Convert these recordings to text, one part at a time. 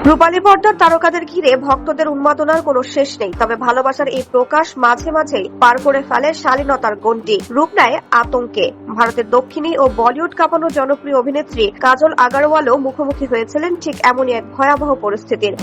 রূপালী পর্দার তারকাদের ঘিরে ভক্তদের উন্মাদনার কোনো শেষ নেই। তবে ভালোবাসার এই প্রকাশ মাঝে মাঝেই পার করে ফেলে শালীনতার গণ্ডি, রূপ নেয় আতঙ্কে। ভারতের দক্ষিণী ও বলিউড কাঁপানো জনপ্রিয় অভিনেত্রী কাজল আগারওয়ালও মুখোমুখি হয়েছিলেন ঠিক এমনই এক ভয়াবহ পরিস্থিতির।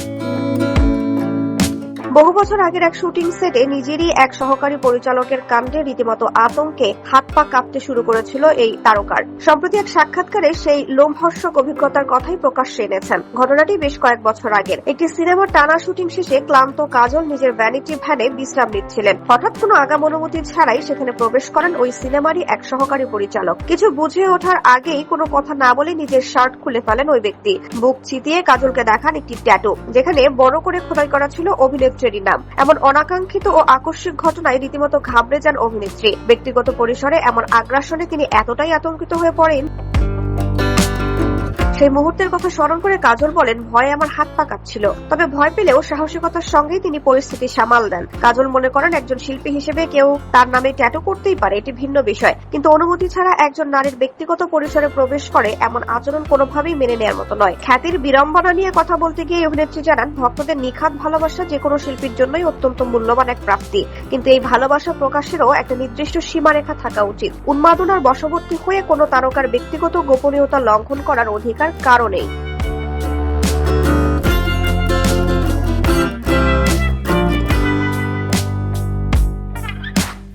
বহু বছর আগের এক শুটিং সেটে নিজেরই এক সহকারী পরিচালকের কাণ্ডে রীতিমতো আতঙ্কে হাত পা কাঁপতে শুরু করেছিল এই তারকার। সম্প্রতি এক সাক্ষাৎকারে সেই লোমহর্ষক অভিজ্ঞতার কথাই প্রকাশ্যে এনেছেন। ঘটনাটি বেশ কয়েক বছর আগের। একটি সিনেমার টানা শুটিং শেষে ক্লান্ত কাজল নিজের ভ্যানিটি ভ্যানে বিশ্রাম নিচ্ছিলেন। হঠাৎ কোনো আগাম অনুমতি ছাড়াই সেখানে প্রবেশ করেন ওই সিনেমারই এক সহকারী পরিচালক। কিছু বুঝে ওঠার আগেই কোনো কথা না বলে নিজের শার্ট খুলে ফেলেন ওই ব্যক্তি। বুক চিতিয়ে কাজলকে দেখান একটি ট্যাটু, যেখানে বড় করে খোদাই করা ছিল অভিনেত্রীর নাম। এমন অনাকাঙ্ক্ষিত ও আকস্মিক ঘটনায় রীতিমতো ঘাবড়ে যান অভিনেত্রী। ব্যক্তিগত পরিসরে এমন আগ্রাসনে তিনি এতটাই আতঙ্কিত হয়ে পড়েন, সেই মুহূর্তের কথা স্মরণ করে কাজল বলেন, ভয়ে আমার হাত পা কাঁপছিল। তবে ভয় পেলেও সাহসিকতার সঙ্গেই তিনি পরিস্থিতি সামাল দেন। কাজল মনে করেন, একজন শিল্পী হিসেবে কেউ তার নামে ট্যাটু করতেই পারে, এটি ভিন্ন বিষয়, কিন্তু অনুমতি ছাড়া একজন নারীর ব্যক্তিগত পরিসরে প্রবেশ করে এমন আচরণ কোনোভাবেই মেনে নেওয়ার মতো নয়। খ্যাতির বিড়ম্বনা নিয়ে কথা বলতে গিয়ে অভিনেত্রী জানান, ভক্তদের নিখাত ভালোবাসা যে কোনো শিল্পীর জন্যই অত্যন্ত মূল্যবান এক প্রাপ্তি, কিন্তু এই ভালোবাসা প্রকাশেরও একটা নির্দিষ্ট সীমারেখা থাকা উচিত। উন্মাদনার বশবর্তী হয়ে কোনো তারকার ব্যক্তিগত গোপনীয়তা লঙ্ঘন করার অধিকার কারো নেই।